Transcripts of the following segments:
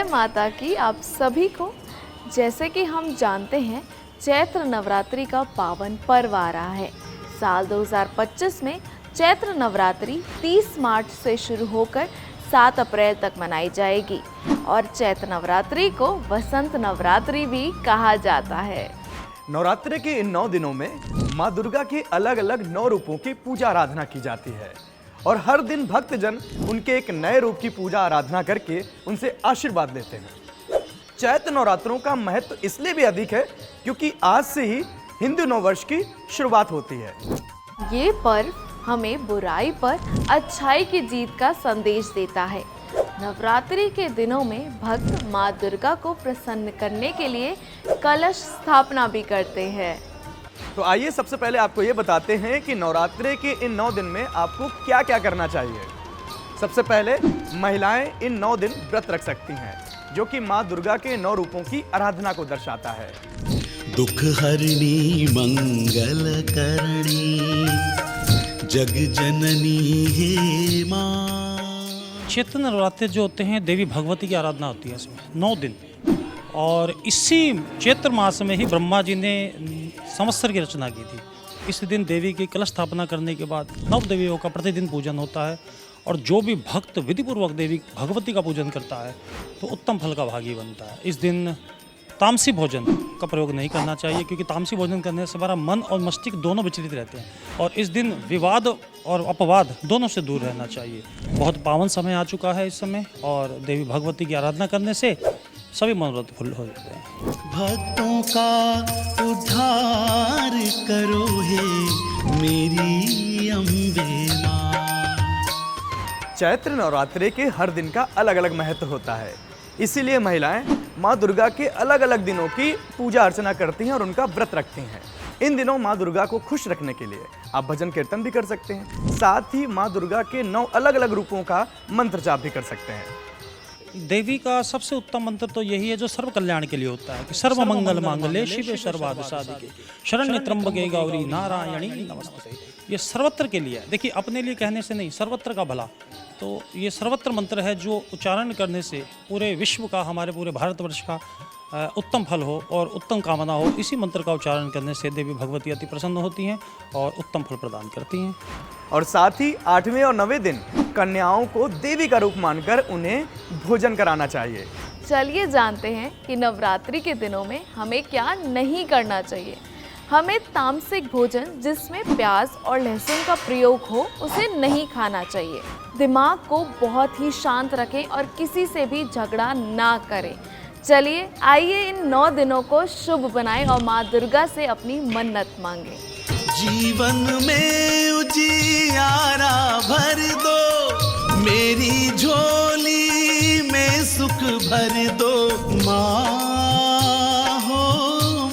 माता की आप सभी को। जैसे कि हम जानते हैं, चैत्र नवरात्रि का पावन पर्व आ रहा है। साल 2025 में चैत्र नवरात्रि 30 मार्च से शुरू होकर 7 अप्रैल तक मनाई जाएगी और चैत्र नवरात्रि को वसंत नवरात्रि भी कहा जाता है। नवरात्रि के इन 9 दिनों में माँ दुर्गा के अलग अलग 9 रूपों की पूजा आराधना की जाती है और हर दिन भक्तजन उनके एक नए रूप की पूजा आराधना करके उनसे आशीर्वाद लेते हैं। चैत्र नवरात्रों का महत्व इसलिए भी अधिक है क्योंकि आज से ही हिंदू नववर्ष की शुरुआत होती है। ये पर्व हमें बुराई पर अच्छाई की जीत का संदेश देता है। नवरात्रि के दिनों में भक्त माँ दुर्गा को प्रसन्न करने के लिए कलश स्थापना भी करते हैं। तो आइए सबसे पहले आपको ये बताते हैं कि नवरात्रि के इन 9 दिन में आपको क्या क्या करना चाहिए। सबसे पहले महिलाएं इन 9 दिन व्रत रख सकती हैं, जो कि माँ दुर्गा के 9 रूपों की आराधना को दर्शाता है। दुख हरणी मंगल करणी जग जननी हे माँ। चैत्र नवरात्रि जो होते हैं देवी भगवती की आराधना होती है इसमें 9 दिन, और इसी चैत्र मास में ही ब्रह्मा जी ने संवत्सर की रचना की थी। इस दिन देवी की कलश स्थापना करने के बाद 9 देवियों का प्रतिदिन पूजन होता है और जो भी भक्त विधिपूर्वक देवी भगवती का पूजन करता है तो उत्तम फल का भागी बनता है। इस दिन तामसी भोजन का प्रयोग नहीं करना चाहिए क्योंकि तामसी भोजन करने से हमारा मन और मस्तिष्क दोनों विचलित रहते हैं और इस दिन विवाद और अपवाद दोनों से दूर रहना चाहिए। बहुत पावन समय आ चुका है इस समय और देवी भगवती की आराधना करने से सभी मनोरथ फुल हो जाते हैं। भक्तों का उद्धार करो हे मेरी अम्बे माँ। चैत्र नवरात्रि के हर दिन का अलग अलग महत्व होता है, इसीलिए महिलाएं माँ दुर्गा के अलग अलग दिनों की पूजा अर्चना करती हैं और उनका व्रत रखती हैं। इन दिनों माँ दुर्गा को खुश रखने के लिए आप भजन कीर्तन भी कर सकते हैं, साथ ही माँ दुर्गा के 9 अलग अलग रूपों का मंत्र जाप भी कर सकते हैं। देवी का सबसे उत्तम मंत्र तो यही है जो सर्व कल्याण के लिए होता है कि सर्व मंगल मांगल्ये शिवे सर्वार्थ साधिके शरण्य त्र्यंबके गौरी नारायणी नमस्ते। ये सर्वत्र के लिए है। देखिए, अपने लिए कहने से नहीं, सर्वत्र का भला। तो ये सर्वत्र मंत्र है जो उच्चारण करने से पूरे विश्व का, हमारे पूरे भारतवर्ष का उत्तम फल हो और उत्तम कामना हो। इसी मंत्र का उच्चारण करने से देवी भगवती अति प्रसन्न होती हैं और उत्तम फल प्रदान करती हैं। और साथ ही 8वें और 9वें दिन कन्याओं को देवी का रूप मानकर उन्हें भोजन कराना चाहिए। चलिए जानते हैं कि नवरात्रि के दिनों में हमें क्या नहीं करना चाहिए। हमें तामसिक भोजन जिसमें प्याज और लहसुन का प्रयोग हो उसे नहीं खाना चाहिए। दिमाग को बहुत ही शांत रखें और किसी से भी झगड़ा ना करें। चलिए आइए इन 9 दिनों को शुभ बनाएं और माँ दुर्गा से अपनी मन्नत मांगें। जीवन में उजियारा भर दो, मेरी झोली में सुख भर दो माँ हो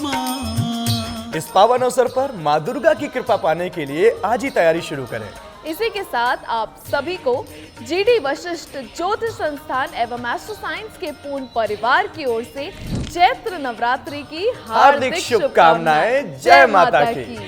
माँ। इस पावन अवसर पर माँ दुर्गा की कृपा पाने के लिए आज ही तैयारी शुरू करें। इसी के साथ आप सभी को जीडी वशिष्ठ ज्योतिष संस्थान एवं एस्ट्रो साइंस के पूर्ण परिवार की ओर से चैत्र नवरात्रि की हार्दिक शुभकामनाएं। जय माता की।